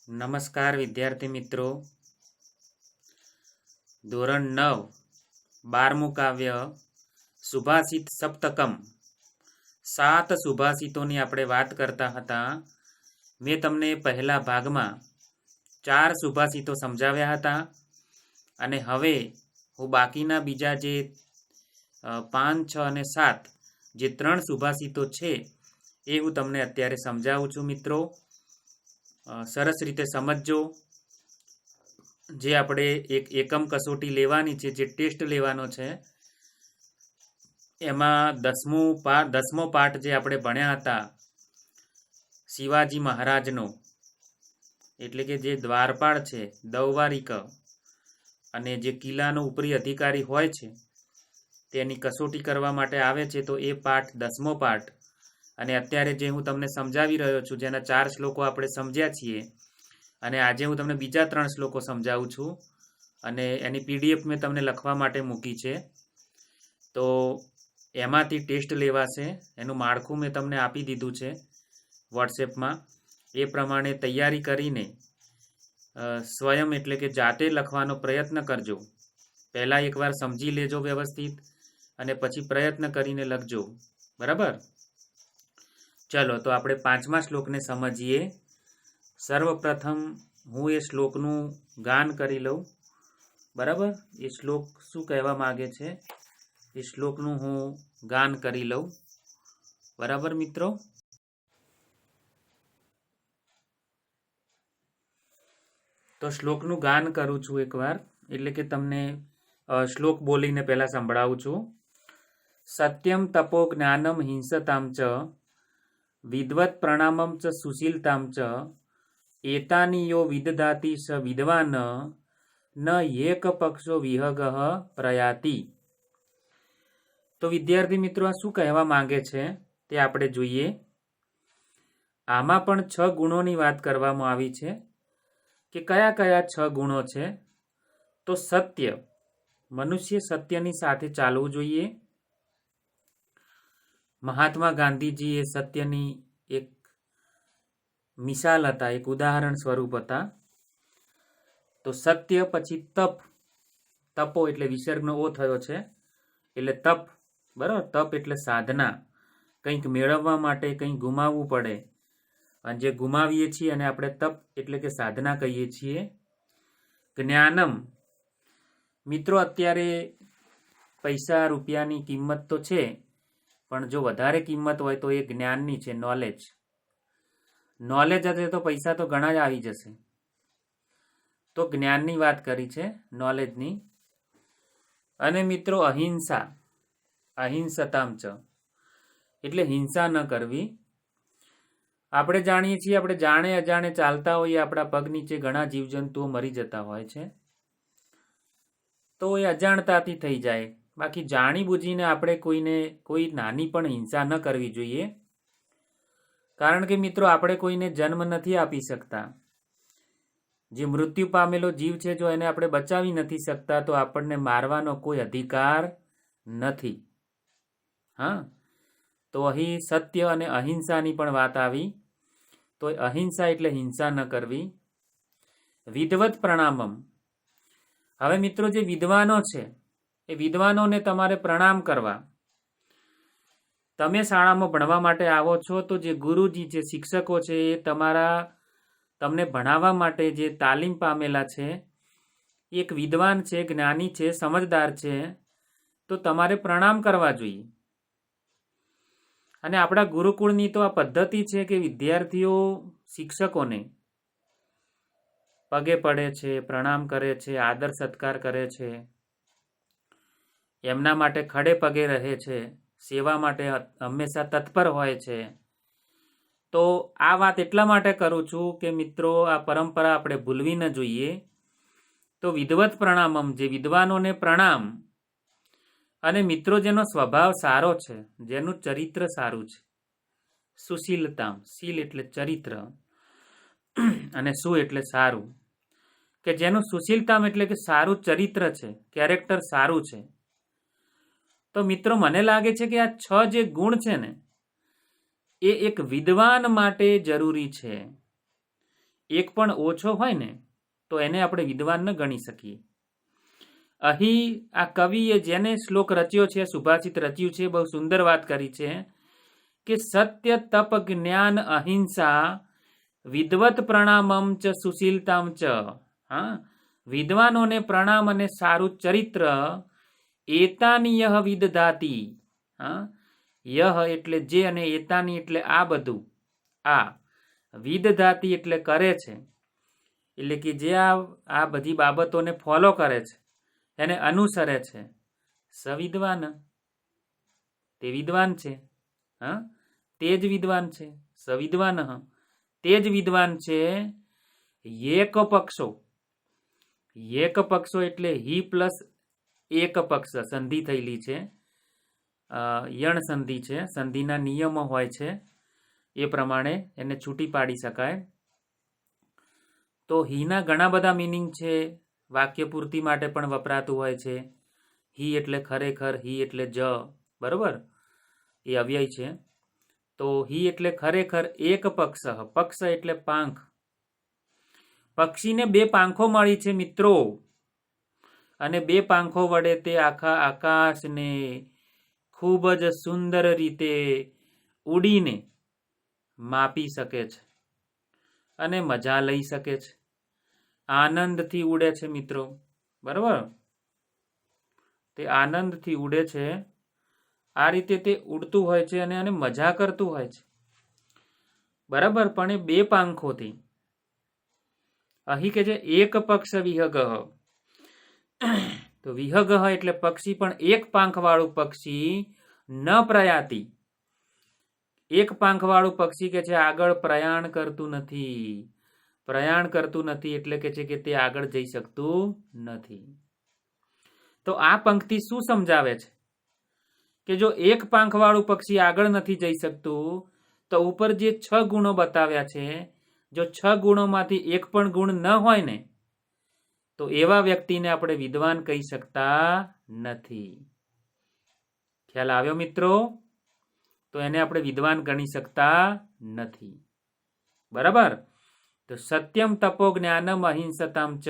નમસ્કાર વિદ્યાર્થી મિત્રો. ધોરણ 9 12મું કાવ્ય સુભાષિત સપ્તકમ 7 સુભાષિતોની આપણે વાત કરતા હતા. મેં તમને પહેલા ભાગમાં 4 સુભાષિતો સમજાવ્યા હતા અને હવે હું બાકીના બીજા જે 5, 6 અને 7 જે 3 સુભાષિતો છે એ હું તમને અત્યારે સમજાવું છું. મિત્રો સરસ રીતે સમજજો. જે આપણે એક એકમ કસોટી લેવાની છે, જે ટેસ્ટ લેવાનો છે, એમાં 10મો પાઠ જે આપણે ભણ્યા હતા શિવાજી મહારાજનો, એટલે કે જે દ્વારપાળ છે, દૌવારિક અને જે કિલ્લાનો ઉપરી અધિકારી હોય છે તેની કસોટી કરવા માટે આવે છે, તો એ પાઠ 10મો પાઠ. અને અત્યારે જે હું તમને સમજાવી રહ્યો છું, જેના 4 શ્લોકો આપણે સમજ્યા છીએ, અને આજે હું તમને બીજા 3 શ્લોકો સમજાવું છું અને એની PDF મેં તમને લખવા માટે મૂકી છે. તો એમાંથી ટેસ્ટ લેવાશે. એનું માળખું મેં તમને આપી દીધું છે વોટ્સએપમાં. એ પ્રમાણે તૈયારી કરીને સ્વયં એટલે કે જાતે લખવાનો પ્રયત્ન કરજો. પહેલાં એકવાર સમજી લેજો વ્યવસ્થિત અને પછી પ્રયત્ન કરીને લખજો. બરાબર? ચલો, તો આપણે 5મા શ્લોકને સમજીએ. સર્વપ્રથમ હું એ શ્લોકનું ગાન કરી લઉં. બરાબર? એ શ્લોક શું કહેવા માંગે છે એ શ્લોકનું હું ગાન કરી લઉં. બરાબર મિત્રો? તો શ્લોકનું ગાન કરું છું એકવાર, એટલે કે તમને શ્લોક બોલીને પહેલા સંભળાવું છું. સત્યમ તપો જ્ઞાનમ હિંસતામ ચ વિદ્વત પ્રણામમ ચ સુશીલતામ ચ એતાની યો વિદધાતિ સ વિદ્વાન ન એક પક્ષો વિહગઃ પ્રયાતિ. તો વિદ્યાર્થી મિત્રો, આ શું કહેવા માંગે છે તે આપણે જોઈએ. આમાં પણ 6 ગુણોની વાત કરવામાં આવી છે. કે કયા કયા 6 ગુણો છે? તો સત્ય, મનુષ્ય સત્યની સાથે ચાલવું જોઈએ. મહાત્મા ગાંધીજી એ સત્યની એક મિસાલ હતા, એક ઉદાહરણ સ્વરૂપ હતા. તો સત્ય, પછી તપ. તપો એટલે વિસર્ગનો ઓ થયો છે એટલે તપ. બરાબર? તપ એટલે સાધના. કંઈક મેળવવા માટે કંઈક ગુમાવવું પડે, અને જે ગુમાવીએ છીએ અને આપણે તપ એટલે કે સાધના કહીએ છીએ. જ્ઞાનમ, મિત્રો અત્યારે પૈસા રૂપિયાની કિંમત તો છે, પણ જો વધારે કિંમત હોય તો એ જ્ઞાનની છે, નોલેજ. નોલેજ હશે તો પૈસા તો ઘણા જ આવી જશે. તો જ્ઞાનની વાત કરી છે, નોલેજની. અને મિત્રો અહિંસા, અહિંસતામ ચ એટલે હિંસા ન કરવી. આપણે જાણીએ છીએ, આપણે જાણે અજાણે ચાલતા હોઈએ, આપણા પગ નીચે ઘણા જીવજંતુઓ મરી જતા હોય છે. તો એ અજાણતાથી થઈ જાય. બાકી જાણી બૂજીને આપણે કોઈ નાની પણ હિંસા ન કરવી જોઈએ. કારણ કે મિત્રો, આપણે કોઈને જન્મ નથી આપી શકતા. જે મૃત્યુ પામેલો જીવ છે, જો એને આપણે બચાવી નથી શકતા, તો આપણને મારવાનો કોઈ અધિકાર નથી. હા, તો અહીં સત્ય અને અહિંસાની પણ વાત આવી. તો અહિંસા એટલે હિંસા ન કરવી. વિદ્વત પ્રણામમ. હવે મિત્રો, જે વિદ્વાનો છે એ વિદ્વાનોને તમારે પ્રણામ કરવા. તમે શાળામાં ભણવા માટે આવો છો, તો જે ગુરુજી છે, શિક્ષકો છે, એ તમને ભણાવવા માટે જે તાલીમ પામેલા છે, એક વિદ્વાન છે, જ્ઞાની છે, સમજદાર છે, તો તમારે પ્રણામ કરવા જોઈએ. અને આપણા ગુરુકુળની તો આ પદ્ધતિ છે કે વિદ્યાર્થીઓ શિક્ષકોને પગે પડે છે, પ્રણામ કરે છે, આદર સત્કાર કરે છે, એમના માટે ખડે પગે રહે છે, સેવા માટે હંમેશા તત્પર હોય છે. તો આ વાત એટલા માટે કરું છું કે મિત્રો, આ પરંપરા આપણે ભૂલવી ન જોઈએ. તો વિદ્વત પ્રણામમ, જે વિદ્વાનોને પ્રણામ. અને મિત્રો, જેનો સ્વભાવ સારો છે, જેનું ચરિત્ર સારું છે, સુશીલતામ, શીલ એટલે ચરિત્ર અને સુ એટલે સારું, કે જેનું સુશીલતામ એટલે કે સારું ચરિત્ર છે, કેરેક્ટર સારું છે. તો મિત્રો, મને લાગે છે કે આ 6 જે ગુણ છે ને, એ એક વિદ્વાન માટે જરૂરી છે. એક પણ ઓછો હોય ને તો એને આપણે વિદ્વાન ન ગણી શકીએ. અહીં આ કવિએ જેને શ્લોક રચ્યો છે, સુભાષિત રચ્યું છે, બહુ સુંદર વાત કરી છે કે સત્ય તપ જ્ઞાન અહિંસા વિદ્વત પ્રણામમ ચ સુશીલતામ ચ. હા, વિદ્વાનોને પ્રણામ અને સારું ચરિત્ર એતાની યહ વિદધાતી. હા, યહ એટલે જે અને એતાની એટલે આ બધું, આ વિદધાતી એટલે કરે છે, એટલે કે જે આ બધી બાબતોને ફોલો કરે છે, એને અનુસરે છે, સવિદ્વાન, તે વિદ્વાન છે. હા, તે જ વિદ્વાન છે, સવિદ્વાન, તે જ વિદ્વાન છે. એક પક્ષો, એક પક્ષો એટલે હી પ્લસ એક પક્ષ સંધિ થયેલી છે, યણ સંધિ છે, સંધિના નિયમો હોય છે, એ પ્રમાણે એને છૂટી પાડી શકાય. તો હીના ઘણા બધા મિનિંગ છે, વાક્ય પૂર્તિ માટે પણ વપરાતું હોય છે. હી એટલે ખરેખર, હી એટલે જ, બરોબર, એ અવ્યય છે. તો હી એટલે ખરેખર એક પક્ષ, પક્ષ એટલે પાંખ. પક્ષીને બે પાંખો મળી છે મિત્રો, અને બે પાંખો વડે તે આખા આકાશને ખૂબ જ સુંદર રીતે ઉડીને માપી શકે છે અને મજા લઈ શકે છે, આનંદથી ઉડે છે મિત્રો, બરાબર, તે આનંદથી ઉડે છે. આ રીતે તે ઉડતું હોય છે અને એને મજા કરતું હોય છે, બરાબર, પણ એ બે પાંખોથી. અહીં કે છે એક પક્ષ વિહગ, તો વિહગ એટલે પક્ષી, પણ એક પાંખ વાળું પક્ષી, ન પ્રયાતી, એક પાંખ વાળું પક્ષી કે છે આગળ પ્રયાણ કરતું નથી. પ્રયાણ કરતું નથી એટલે કે છે કે તે આગળ જઈ શકતું નથી. તો આ પંક્તિ શું સમજાવે છે કે જો એક પાંખ વાળું પક્ષી આગળ નથી જઈ શકતું, તો ઉપર જે 6 ગુણો બતાવ્યા છે, જો 6 ગુણોમાંથી એક પણ ગુણ ન હોય ને, તો એવા વ્યક્તિને આપણે વિદ્વાન કહી શકતા નથી. ખ્યાલ આવ્યો મિત્રો? તો એને આપણે વિદ્વાન ગણી શકતા નથી, બરાબર. તો સત્યમ તપો જ્ઞાનમ અહિંસતામ ચ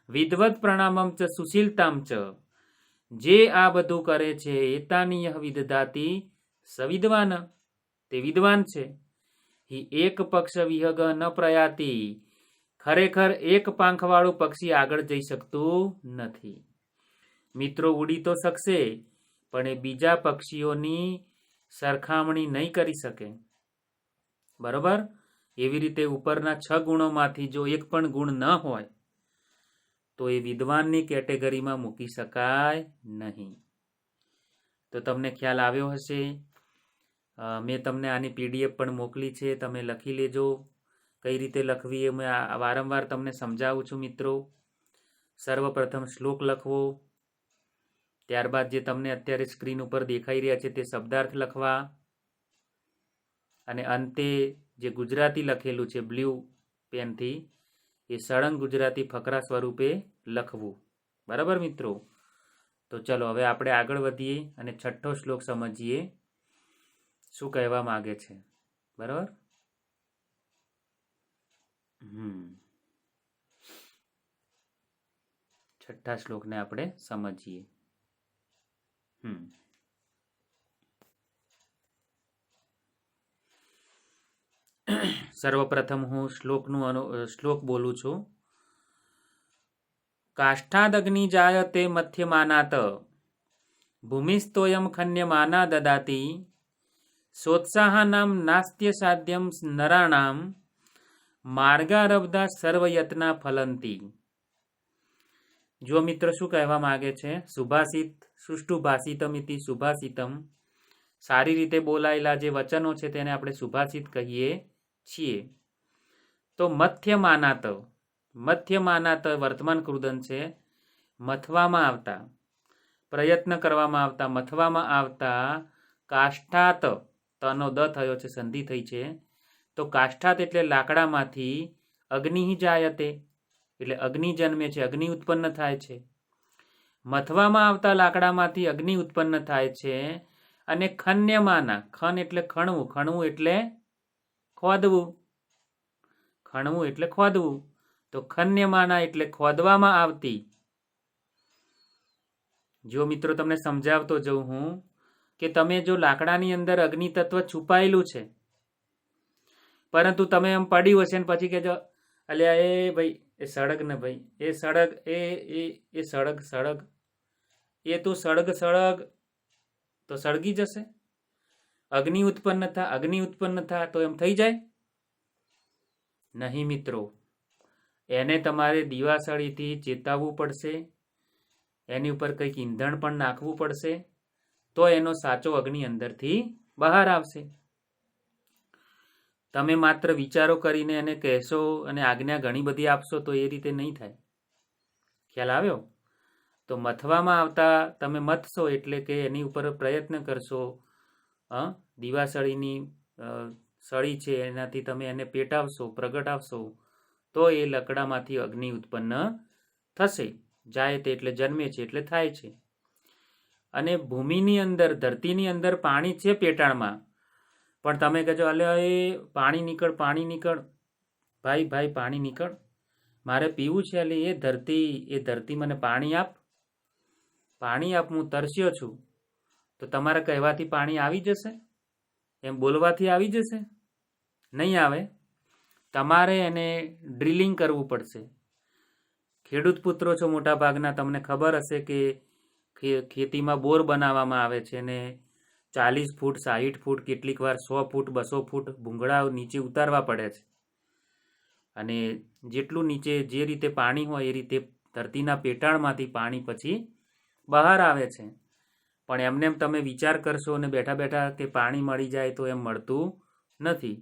વિદ્વત પ્રણામમ ચ સુશીલતામ ચ. જે આ બધું કરે છે એતાની યહ વિદધાતી સવિદ્વાન, તે વિદ્વાન છે. હિ એક પક્ષ વિહગ ન પ્રયાતી, ખરેખર એક પાંખ વાળું પક્ષી આગળ જઈ શકતું નથી. મિત્રો ઉડી તો શકશે, પણ એ બીજા પક્ષીઓની સરખામણી નહીં કરી શકે, બરોબર. એવી રીતે ઉપરના 6 ગુણોમાંથી જો એક પણ ગુણ ન હોય, તો એ વિદ્વાનની કેટેગરીમાં મૂકી શકાય નહીં. તો તમને ખ્યાલ આવ્યો હશે. મેં તમને આની PDF પણ મોકલી છે, તમે લખી લેજો. કઈ રીતે લખવી એ મેં વારંવાર તમને સમજાવું છું મિત્રો. સર્વપ્રથમ શ્લોક લખવો, ત્યારબાદ જે તમને અત્યારે સ્ક્રીન ઉપર દેખાઈ રહ્યા છે તે શબ્દાર્થ લખવા, અને અંતે જે ગુજરાતી લખેલું છે બ્લુ પેનથી, એ સળંગ ગુજરાતી ફકરા સ્વરૂપે લખવું, બરાબર મિત્રો. તો ચલો હવે આપણે આગળ વધીએ અને 6થો શ્લોક સમજીએ શું કહેવા માંગે છે, બરાબર. 6થા શ્લોકને આપણે સમજીએ. સર્વપ્રથમ હું શ્લોક બોલું છું. કાષ્ઠાદગ્નિ જાયતે મથ્યમાનાત ભૂમિસ્તોયમ ખન્યમાના દદાતિ સોત્સાહાનામ નાસ્ત્ય સાધ્યમ નરાણામ માર્ગારબ્ધા સર્વયત્ના ફલંતી. જો મિત્ર શું કહેવા માંગે છે, સુભાષિત સુષ્ઠુ ભાષિતમિતિ સુભાષિતમ, સારી રીતે બોલાયેલા જે વચનો છે તેને આપણે સુભાષિત કહીએ છીએ. તો મથ્યમાનાત, મથ્યમાનાત વર્તમાન કૃદંત છે, મથવામાં આવતા, પ્રયત્ન કરવામાં આવતા, મથવામાં આવતા, કાષ્ઠાત, તનો દ થયો છે, સંધિ થઈ છે. તો કાષ્ઠાત એટલે લાકડામાંથી, અગ્નિ જાયતે એટલે અગ્નિ જન્મે છે, અગ્નિ ઉત્પન્ન થાય છે. મથવામાં આવતા લાકડામાંથી અગ્નિ ઉત્પન્ન થાય છે. અને ખન્યમાના, ખન એટલે ખણવું, ખણવું એટલે ખોદવું, ખણવું એટલે ખોદવું, તો ખન્યમાના એટલે ખોદવામાં આવતી. જો મિત્રો તમને સમજાવતો જઉં હું કે તમે જો લાકડાની અંદર અગ્નિ તત્વ છુપાયેલું છે, પરંતુ તમે એમ પડ્યું હશે ને પછી કહેજો અલ્યા એ ભાઈ એ સળગ ને ભાઈ એ સળગ એ સળગ સળગ એ તું સળગ સળગ, તો સળગી જશે. અગ્નિ ઉત્પન્ન થા તો એમ થઈ જાય નહીં મિત્રો. એને તમારે દિવાસળીથી ચેતવવું પડશે, એની ઉપર કંઈક ઈંધણ પણ નાખવું પડશે, તો એનો સાચો અગ્નિ અંદરથી બહાર આવશે. તમે માત્ર વિચારો કરીને એને કહેશો અને આજ્ઞા ઘણી બધી આપશો તો એ રીતે નહીં થાય. ખ્યાલ આવ્યો? તો મથવામાં આવતા તમે મથશો એટલે કે એની ઉપર પ્રયત્ન કરશો, દિવાસળીની સળી છે એનાથી તમે એને પેટાવશો, પ્રગટાવશો, તો એ લકડામાંથી અગ્નિ ઉત્પન્ન થશે. જાય તે એટલે જન્મે છે એટલે થાય છે. અને ભૂમિની અંદર, ધરતીની અંદર પાણી છે પેટાળમાં, પણ તમે કહેજો અલે એ પાણી નીકળ, ભાઈ પાણી નીકળ, મારે પીવું છે, એટલે એ ધરતી મને પાણી આપ, હું તરસ્યો છું. તો તમારા કહેવાથી પાણી આવી જશે? એમ બોલવાથી આવી જશે? નહીં આવે. તમારે એને ડ્રિલિંગ કરવું પડશે. ખેડૂત પુત્રો છો મોટા ભાગના, તમને ખબર હશે કે ખેતીમાં બોર બનાવવામાં આવે છે ને 40 ફૂટ 60 ફૂટ કેટલીક વાર 100 ફૂટ 200 ફૂટ ભૂંગળા નીચે ઉતારવા પડે છે. અને જેટલું નીચે જે રીતે પાણી હોય એ રીતે ધરતીના પેટાળમાંથી પાણી પછી બહાર આવે છે. પણ એમને એમ તમે વિચાર કરશો અને બેઠા બેઠા કે પાણી મળી જાય તો એમ મળતું નથી.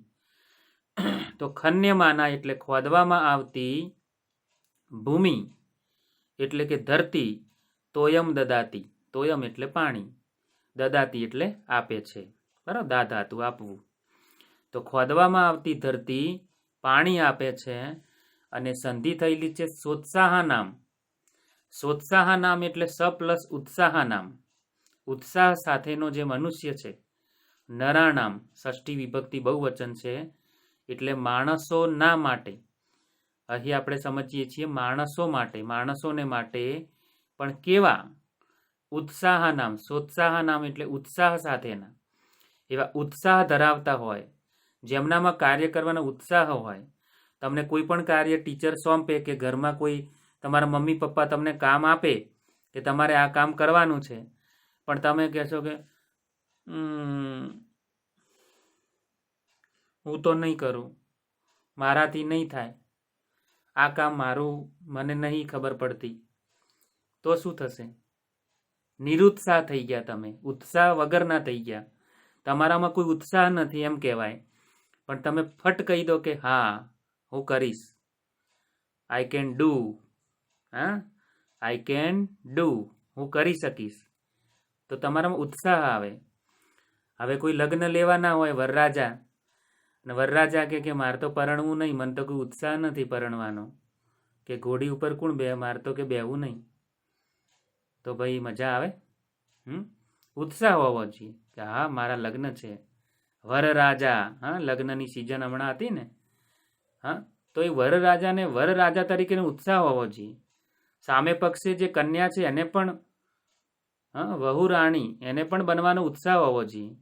તો ખન્યમાના એટલે ખોદવામાં આવતી ભૂમિ એટલે કે ધરતી, તોયમ દદાતી, તોયમ એટલે પાણી, દદાતી એટલે આપે છે, બરાબર, દા ધાતુ આપવું. તો ખોદવામાં આવતી ધરતી પાણી આપે છે. અને સંધિ થયેલી છે સોત્સાહ નામ. સોત્સાહ નામ એટલે સ પ્લસ ઉત્સાહ નામ, ઉત્સાહ સાથેનો જે મનુષ્ય છે. નરાણામ ષષ્ઠી વિભક્તિ બહુવચન છે એટલે માણસો ના માટે. અહીં આપણે સમજીએ છીએ માણસો માટે, માણસોને માટે, પણ કેવા? ઉત્સાહ નામ, સોત્સાહ નામ એટલે ઉત્સાહ સાથેના. એવા ઉત્સાહ ધરાવતા હોય, જેમનામાં કાર્ય કરવાનો ઉત્સાહ હોય. તમને કોઈ પણ કાર્ય ટીચર સોંપે કે ઘરમાં કોઈ તમારા મમ્મી પપ્પા તમને કામ આપે કે તમારે આ કામ કરવાનું છે, પણ તમે કહેશો કે હું તો નહીં કરું, મારાથી નહીં થાય, આ કામ મારું, મને નહીં ખબર પડતી, તો શું થશે? નિરુત્સાહ થઈ ગયા તમે, ઉત્સાહ વગરના થઈ ગયા. તમારામાં કોઈ ઉત્સાહ નથી એમ કહેવાય. પણ તમે ફટ કહી દો કે હા હું કરીશ, I can do, I can do, હું કરી શકીશ, તો તમારામાં ઉત્સાહ આવે. હવે કોઈ લગ્ન લેવાના હોય વરરાજા, અને વરરાજા કે મારે તો પરણવું નહીં, મને તો કોઈ ઉત્સાહ નથી પરણવાનો, કે ઘોડી ઉપર કોણ બે, મારે તો કે બેવું નહીં, તો ભાઈ મજા આવે? ઉત્સાહ હોવો જોઈએ કે હા મારા લગ્ન છે, વરરાજા, લગ્નની સિઝન હમણાં હતી ને, તો એ વરરાજાને વરરાજા તરીકેનો ઉત્સાહ હોવો જોઈએ. સામે પક્ષે જે કન્યા છે એને પણ, વહુ રાણી, એને પણ બનવાનો ઉત્સાહ હોવો જોઈએ.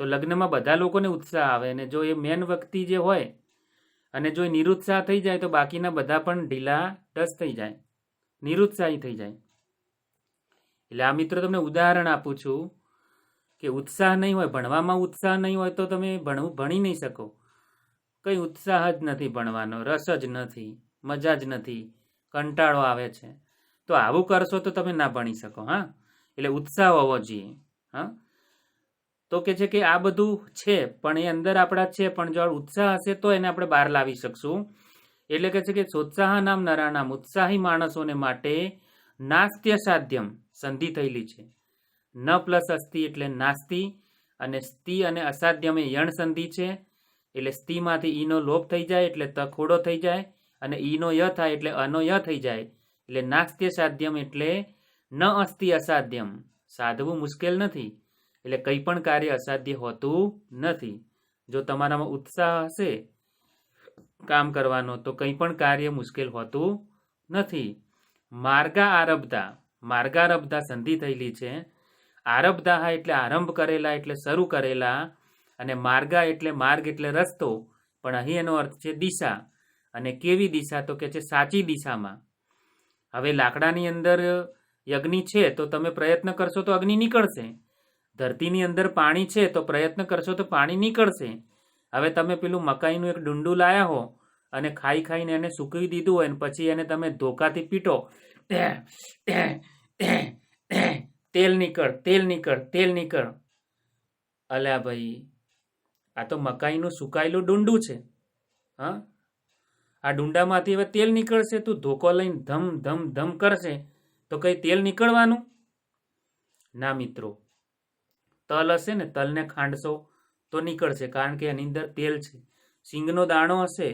તો લગ્નમાં બધા લોકોને ઉત્સાહ આવે, અને જો એ મેન વ્યક્તિ જે હોય અને જો એ નિરુત્સાહ થઈ જાય તો બાકીના બધા પણ ઢીલા ડસ થઈ જાય, નિરુત્સાહી થઈ જાય. એટલે આ મિત્રો તમને ઉદાહરણ આપું છું કે ઉત્સાહ નહીં હોય, ભણવામાં ઉત્સાહ નહીં હોય તો તમે ભણી નહીં શકો. કંઈ ઉત્સાહ જ નથી ભણવાનો, રસ જ નથી, મજા જ નથી, કંટાળો આવે છે, તો આવું કરશો તો તમે ના ભણી શકો. એટલે ઉત્સાહ હોવો જોઈએ. તો કે છે કે આ બધું છે પણ એ અંદર આપણા છે, પણ જો ઉત્સાહ હશે તો એને આપણે બહાર લાવી શકશું. એટલે કે છે કે સોત્સાહ નામ નરાણામ, ઉત્સાહી માણસોને માટે નાસ્ત્ય સાધ્યમ સંધિ થયેલી છે. ન પ્લસ અસ્તિ એટલે નાસ્તિ, અને સ્તિ અને અસાધ્યમ એ યણ સંધિ છે. એટલે સ્તિમાંથી ઈનો લોપ થઈ જાય એટલે ત ખોડો થઈ જાય, અને ઈનો ય થાય એટલે અનો ય થઈ જાય. એટલે નાસ્ત્ય સાધ્યમ એટલે ન અસ્તિ અસાધ્યમ, સાધવું મુશ્કેલ નથી. એટલે કંઈ પણ કાર્ય અસાધ્ય હોતું નથી. જો તમારામાં ઉત્સાહ હશે કામ કરવાનો, તો કંઈ પણ કાર્ય મુશ્કેલ હોતું નથી. માર્ગારબ્ધા સંધિ થયેલી છે. આરબ્ધા એટલે આરંભ કરેલા, એટલે શરૂ કરેલા, અને માર્ગા એટલે માર્ગ એટલે રસ્તો, પણ અહીં એનો અર્થ છે દિશા. અને કેવી દિશા? તો કે છે સાચી દિશામાં. હવે લાકડાની અંદર અગ્નિ છે તો તમે પ્રયત્ન કરશો તો અગ્નિ નીકળશે. ધરતીની અંદર પાણી છે તો પ્રયત્ન કરશો તો પાણી નીકળશે. હવે તમે પેલું મકાઈનું એક ડુંડું લાયા હો અને ખાઈને એને સૂકવી દીધું હોય, અને પછી એને તમે ધોકાથી પીટો, તેલ નીકળ. અલ્યા ભાઈ, આ તો મકાઈનું સુકાયેલું ડુંડું છે. હા, આ ડુંડામાંથી હવે તેલ નીકળશે. તું ધોકો લઈને ધમ ધમ ધમ કરશે તો કઈ તેલ નીકળવાનું? ના મિત્રો, તલ હશે ને, તલને ખાંડશો તો નીકળશે, કારણ કે એની અંદર તેલ છે. સિંગનો દાણો હશે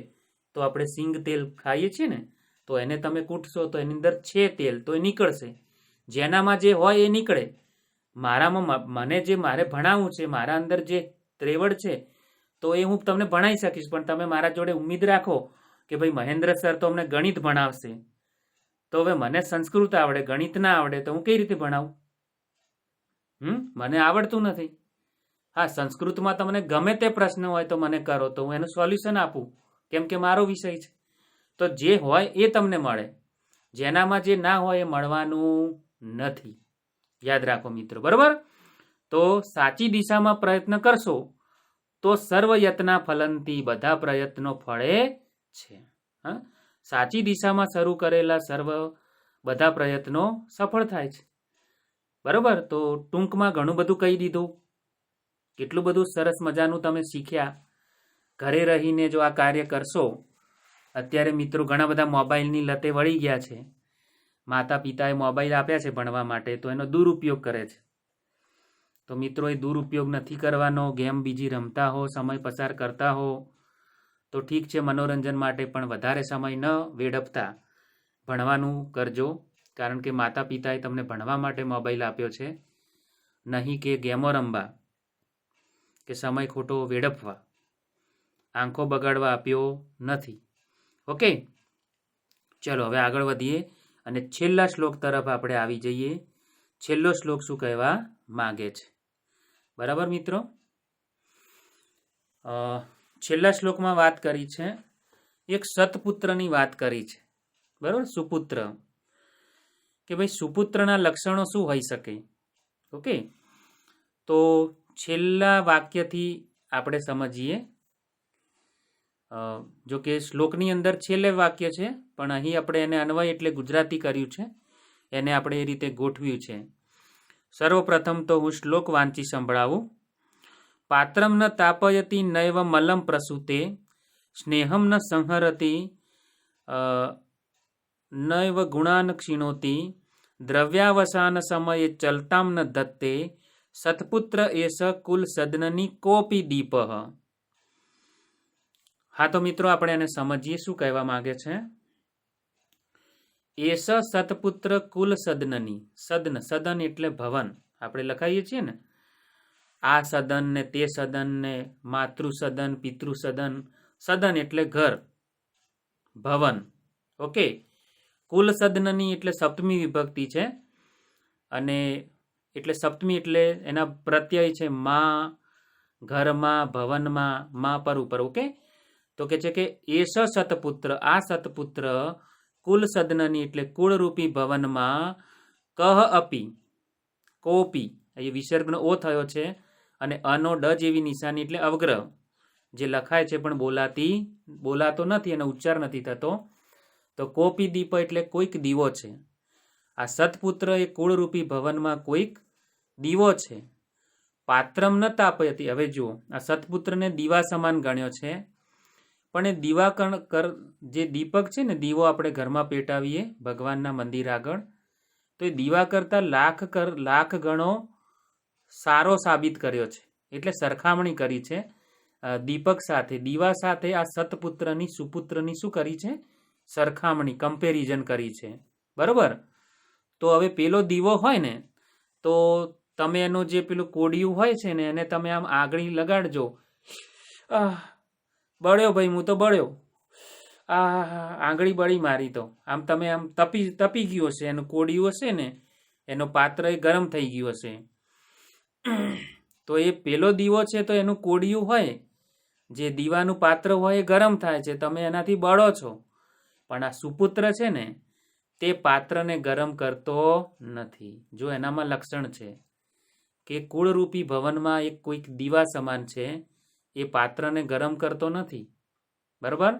તો આપણે સિંગ તેલ ખાઈએ છીએ ને, તો એને તમે કૂટશો તો એની અંદર છે તેલ, તો એ નીકળશે. જેનામાં જે હોય એ નીકળે. મને જે મારે ભણાવવું છે, મારા અંદર જે ત્રેવડ છે, તો એ હું તમને ભણાવી શકીશ. પણ તમે મારા જોડે ઉમ્મીદ રાખો કે ભાઈ મહેન્દ્ર સર તો અમને ગણિત ભણાવશે, તો હવે મને સંસ્કૃત આવડે, ગણિત ના આવડે, તો હું કઈ રીતે ભણાવું? મને આવડતું નથી. હા, સંસ્કૃતમાં તમને ગમે તે પ્રશ્ન હોય તો મને કરો, તો હું એનું સોલ્યુશન આપું, કેમ કે મારો વિષય છે. તો જે હોય એ તમને મળે, જેનામાં જે ના હોય એ મળવાનું નથી. યાદ રાખો મિત્રો, બરોબર? તો સાચી દિશામાં પ્રયત્ન કરશો તો સર્વ યત્ના ફલંતી, બધા પ્રયત્નો ફળે છે. હા, સાચી દિશામાં શરૂ કરેલા બધા પ્રયત્નો સફળ થાય છે. બરોબર? તો ટૂંકમાં ઘણું બધું કહી દીધું. કેટલું બધું સરસ મજાનું તમે શીખ્યા. ઘરે રહીને જો આ કાર્ય કરશો, અત્યારે મિત્રો ઘણા બધા મોબાઈલની લતે વળી ગયા છે. માતા પિતાએ મોબાઈલ આપ્યા છે ભણવા માટે, તો એનો દુરુપયોગ કરે છે. તો મિત્રો, એ દુરુપયોગ નથી કરવાનો. ગેમ બીજી રમતા હો, સમય પસાર કરતા હો તો ઠીક છે, મનોરંજન માટે, પણ વધારે સમય ન વેડફતા ભણવાનું કરજો. કારણ કે માતા પિતાએ તમને ભણવા માટે મોબાઈલ આપ્યો છે, નહીં કે ગેમો રમવા કે સમય ખોટો વેડફવા, આંખો બગાડવા આપ્યો નથી. ઓકે, ચલો હવે આગળ વધીએ અને છેલ્લા શ્લોક તરફ આપણે આવી જઈએ. છેલ્લો શ્લોક શું કહેવા માંગે છે? બરાબર મિત્રો, છેલ્લા શ્લોકમાં વાત કરી છે, એક સત્પુત્રની વાત કરી છે. બરાબર, સુપુત્ર, કે ભાઈ સુપુત્રના લક્ષણો શું હોઈ શકે? ઓકે, તો છેલ્લા વાક્યથી આપણે સમજીએ. જો કે શ્લોકની અંદર છેલ્લે વાક્ય છે, પણ અહીં આપણે એને અન્વય એટલે ગુજરાતી કર્યું છે, એને આપણે એ રીતે ગોઠવ્યું છે. સર્વપ્રથમ તો હું શ્લોક વાંચી સંભળાવું. પાત્રમ ન તાપયતી નૈવ મલમ પ્રસૂતે, સ્નેહમ ન સંહરતી નૈવ ગુણાન ક્ષીણોતી, દ્રવ્યાવસાન સમયે ચલતામ ન દત્તે, સત્પુત્ર એસ કુલ સદનની કોપી દીપ. હા, તો મિત્રો આપણે એને સમજીએ શું કહેવા માંગે છે. એસ સત્પુત્ર કુલ સદનની, સદન એટલે ભવન, આપણે લખાઈએ છીએ ને, આ સદન ને તે સદન ને માતૃ સદન, પિતૃ સદન. સદન એટલે ઘર, ભવન. ઓકે, કુલ સદનની એટલે સપ્તમી વિભક્તિ છે, અને એટલે સપ્તમી એટલે એના પ્રત્યય છે માં, ઘરમાં, ભવનમાં, માં પર ઉપર. ઓકે, તો કે છે કે એસ સતપુત્ર, આ સતપુત્ર, કુલ સદનની એટલે કુળરૂપી ભવનમાં, કહ અપી, કોપી, એ વિસર્ગનો ઓ થયો છે, અને અનો ડ જેવી નિશાની એટલે અવગ્રહ, જે લખાય છે પણ બોલાતો નથી, એનો ઉચ્ચાર નથી થતો. તો કોપી દીપ એટલે કોઈક દીવો છે. આ સત્પુત્ર એ કુળરૂપી ભવનમાં કોઈક દીવો છે. પાત્રમ ન તાપયતી, હવે જુઓ, આ સત્પુત્રને દીવા સમાન ગણ્યો છે, પણ એ દીવા જે દીપક છે ને, દીવો આપણે ઘરમાં પેટાવીએ ભગવાનના મંદિર આગળ, તો એ દીવા કરતાં લાખ ગણો સારો સાબિત કર્યો છે. એટલે સરખામણી કરી છે દીપક સાથે, દીવા સાથે આ સતપુત્રની, સુપુત્રની શું કરી છે? સરખામણી, કમ્પેરિઝન કરી છે. બરોબર? તો હવે પેલો દીવો હોય ને, તો તમે એનું જે પેલું કોડિયું હોય છે ને, એને તમે આમ આગળ લગાડજો, બળ્યો ભાઈ, હું તો બળ્યો, આંગળી બળી મારી તો આમ તમે આમ તપી ગયું હશે, એનું કોડિયું હશે ને, એનો પાત્ર એ ગરમ થઈ ગયું હશે. તો એ પેલો દીવો છે તો એનું કોડિયું હોય, જે દીવાનું પાત્ર હોય એ ગરમ થાય છે, તમે એનાથી બળો છો. પણ આ સુપુત્ર છે ને તે પાત્રને ગરમ કરતો નથી. જો એનામાં લક્ષણ છે કે કુળરૂપી ભવનમાં એક કોઈક દીવા સમાન છે, એ પાત્રને ગરમ કરતો નથી. બરાબર?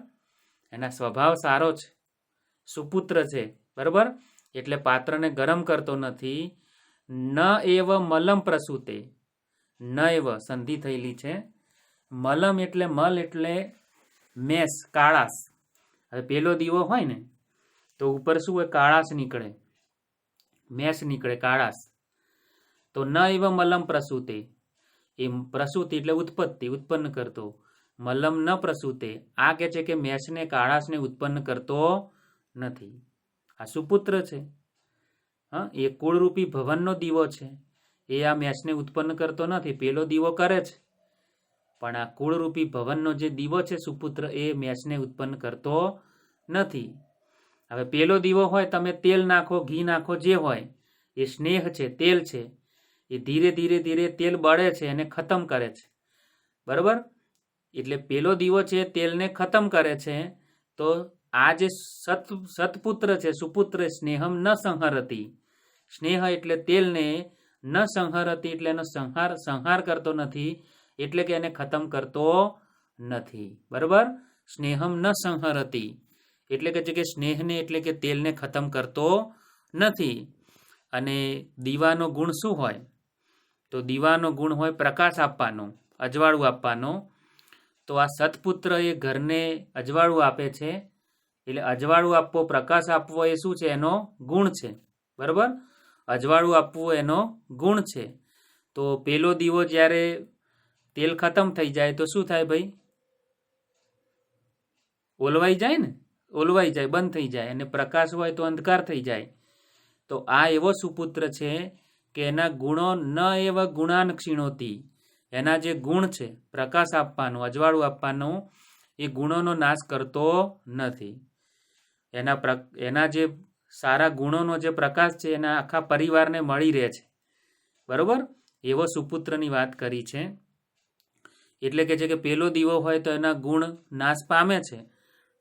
એના સ્વભાવ સારો છે, સુપુત્ર છે. બરાબર? એટલે પાત્રને ગરમ કરતો નથી. ન એવ મલમ પ્રસૂતે, ન એવ સંધિ થયેલી છે. મલમ એટલે મલ એટલે મેસ, કાળાશ. હવે પેલો દીવો હોય ને તો ઉપર શું હોય? કાળાશ નીકળે, મેસ નીકળે, કાળાશ. તો ન એવ મલમ પ્રસૂતે, એ પ્રસૂતિ એટલે ઉત્પત્તિ, ઉત્પન્ન કરતો. મલમ ન પ્રસૂતે, આ કે છે કે મેસને, કાળાશને ઉત્પન્ન કરતો નથી. આ સુપુત્ર છે. હા, એ કુળરૂપી ભવનનો દીવો છે, એ આ મેસને ઉત્પન્ન કરતો નથી. પેલો દીવો કરે છે, પણ આ કુળરૂપી ભવનનો જે દીવો છે સુપુત્ર, એ મેસને ઉત્પન્ન કરતો નથી. હવે પેલો દીવો હોય, તમે તેલ નાખો, ઘી નાખો, જે હોય એ સ્નેહ છે, તેલ છે, એ ધીરે ધીરે ધીરે તેલ બળે છે, એને ખતમ કરે છે. બરાબર? એટલે પેલો દીવો છે તેલને ખતમ કરે છે. તો આ જે સતપુત્ર છે, સુપુત્ર, સ્નેહમ ન સંહરતી, સ્નેહ એટલે તેલને, ન સંહરતી એટલે એનો સંહાર કરતો નથી, એટલે કે એને ખતમ કરતો નથી. બરાબર? સ્નેહમ ન સંહરતી એટલે કે સ્નેહને એટલે કે તેલને ખતમ કરતો નથી. અને દીવાનો ગુણ શું હોય? તો દીવાનો ગુણ હોય પ્રકાશ આપવાનો, અજવાળું આપવાનો. તો આ સતપુત્ર એ ઘરને અજવાળું આપે છે. એટલે અજવાળું આપવો, પ્રકાશ આપવો એ શું છે? એનો ગુણ છે. બરાબર? અજવાળું આપવું એનો ગુણ છે. તો પેલો દીવો જ્યારે તેલ ખતમ થઈ જાય તો શું થાય ભાઈ? ઓલવાઈ જાય ને, ઓલવાઈ જાય, બંધ થઈ જાય. અને પ્રકાશ હોય તો અંધકાર થઈ જાય. તો આ એવો સુપુત્ર છે કે એના ગુણો ન એવા ગુણાન ક્ષીણોતી, એના જે ગુણ છે પ્રકાશ આપવાનો, અજવાળું આપવાનો, એ ગુણોનો નાશ કરતો નથી. એના જે સારા ગુણોનો જે પ્રકાશ છે એના આખા પરિવારને મળી રહે છે. બરોબર? એવો સુપુત્રની વાત કરી છે. એટલે કે છે કે પેલો દીવો હોય તો એના ગુણ નાશ પામે છે,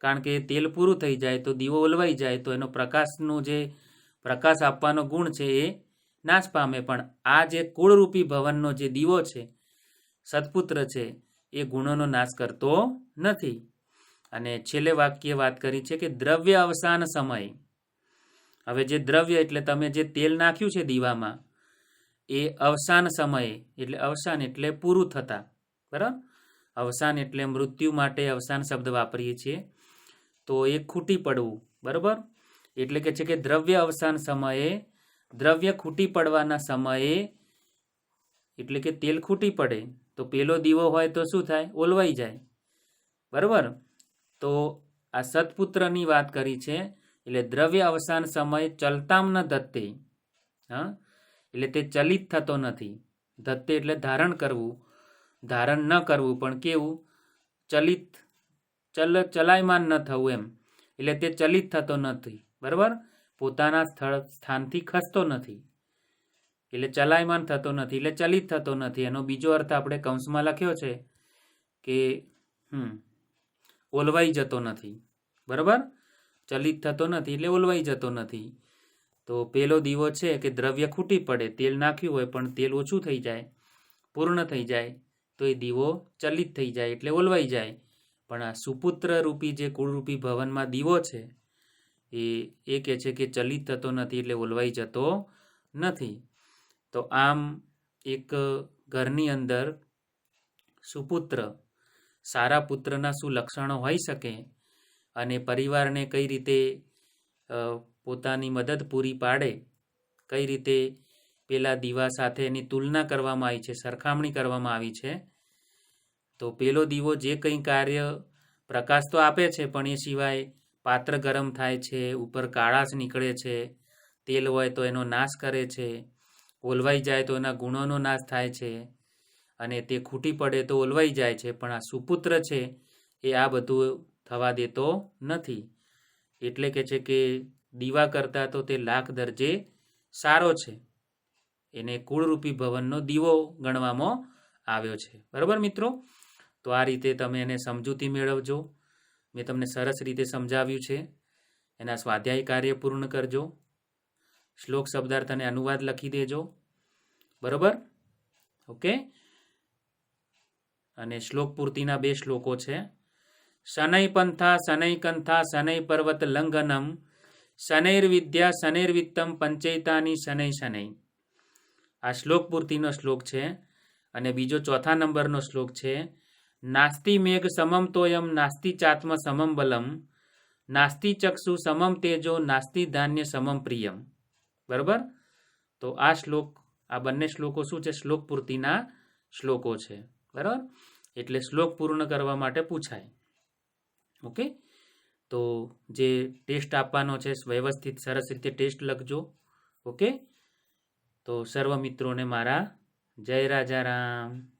કારણ કે તેલ પૂરું થઈ જાય તો દીવો ઓલવાઈ જાય તો એનો પ્રકાશનું જે પ્રકાશ આપવાનો ગુણ છે એ નાશ પામે. પણ આ જે કુળરૂપી ભવનનો જે દીવો છે, સત્પુત્ર છે, એ ગુણોનો નાશ કરતો નથી. અને છેલ્લે વાક્ય વાત કરી છે કે દ્રવ્ય અવસાન સમય. હવે જે દ્રવ્ય એટલે તમે જે તેલ નાખ્યું છે દીવામાં, એ અવસાન સમયે, એટલે અવસાન એટલે પૂરું થતા. બરાબર? અવસાન એટલે મૃત્યુ માટે અવસાન શબ્દ વાપરીએ છીએ. તો એ ખૂટી પડવું. બરાબર? એટલે કે છે કે દ્રવ્ય અવસાન સમયે, દ્રવ્ય ખૂટી પડવાના સમયે, એટલે કે તેલ ખૂટી પડે તો પેલો દીવો હોય તો શું થાય? ઓલવાઈ જાય. બરાબર? તો આ સત્પુત્રની વાત કરી છે. એટલે દ્રવ્ય અવસાન સમય ચલતામ ન દત્તે. હા, એટલે તે ચલિત થતો નથી. દત્તે એટલે ધારણ કરવું, ધારણ ન કરવું, પણ કેવું? ચલિત, ચલાયમાન ન થવું એમ. એટલે તે ચલિત થતો નથી. બરાબર? પોતાના સ્થાનથી ખસતો નથી. એટલે ચલાયમાન થતો નથી, એટલે ચલિત થતો નથી. એનો બીજો અર્થ આપણે કૌંસમાં લખ્યો છે કે ઓલવાઈ જતો નથી. બરાબર? ચલિત થતો નથી એટલે ઓલવાઈ જતો નથી. તો પેલો દીવો છે કે દ્રવ્ય ખૂટી પડે, તેલ નાખ્યું હોય પણ તેલ ઓછું થઈ જાય, પૂર્ણ થઈ જાય, તો એ દીવો ચલિત થઈ જાય એટલે ઓલવાઈ જાય. પણ આ સુપુત્ર રૂપી જે કુળરૂપી ભવનમાં દીવો છે એ કહે છે કે ચલિત થતો નથી એટલે ઓલવાઈ જતો નથી. તો આમ એક ઘરની અંદર સુપુત્ર, સારા પુત્રના શું લક્ષણો હોઈ શકે અને પરિવારને કઈ રીતે પોતાની મદદ પૂરી પાડે, કઈ રીતે પેલા દીવા સાથે એની તુલના કરવામાં આવી છે, સરખામણી કરવામાં આવી છે. તો પેલો દીવો જે કંઈ કાર્ય પ્રકાશ તો આપે છે, પણ એ સિવાય પાત્ર ગરમ થાય છે, ઉપર કાળાશ નીકળે છે, તેલ હોય તો એનો નાશ કરે છે, ઓલવાઈ જાય તો એના ગુણોનો નાશ થાય છે, અને તે ખૂટી પડે તો ઓલવાઈ જાય છે. પણ આ સુપુત્ર છે એ આ બધું થવા દેતો નથી. એટલે કે છે કે દીવા કરતાં તો તે લાખ દરજે સારો છે. એને કુળરૂપી ભવનનો દીવો ગણવામાં આવ્યો છે. બરાબર મિત્રો? તો આ રીતે તમે એને સમજૂતી મેળવજો. મેં તમને સરસ રીતે સમજાવ્યું છે. એના સ્વાધ્યાય કાર્ય પૂર્ણ કરજો. શ્લોક શબ્દાર્થ અને અનુવાદ લખી દેજો. બરાબર? ઓકે. અને શ્લોક પૂર્તિના 2 શ્લોકો છે. શનૈ પંથા શનૈ કંથા શનૈ પર્વત લંઘનમ શનૈર્વિદ્યા શનૈર્વિત્તમ પંચૈતાની શનૈ શનૈ. આ શ્લોક પૂર્તિનો શ્લોક છે. અને બીજો 4થા નંબરનો શ્લોક છે. નાસ્તિ મેઘ સમમ તોયમ નાસ્તિ ચાત્મ સમમ બલમ નાસ્તિ ચક્ષુ સમમ તેજો નાસ્તિ ધાન્ય સમમ પ્રિયમ. બરાબર? તો આ શ્લોક, આ બંને શ્લોકો શું છે? શ્લોક પૂર્તિના શ્લોકો છે. બરાબર? એટલે શ્લોક પૂર્ણ કરવા માટે પૂછાય. ઓકે. તો જે ટેસ્ટ આપવાનો છે વ્યવસ્થિત સરસ રીતે ટેસ્ટ લખજો. ઓકે. તો સર્વ મિત્રોને મારા જય રાજારામ.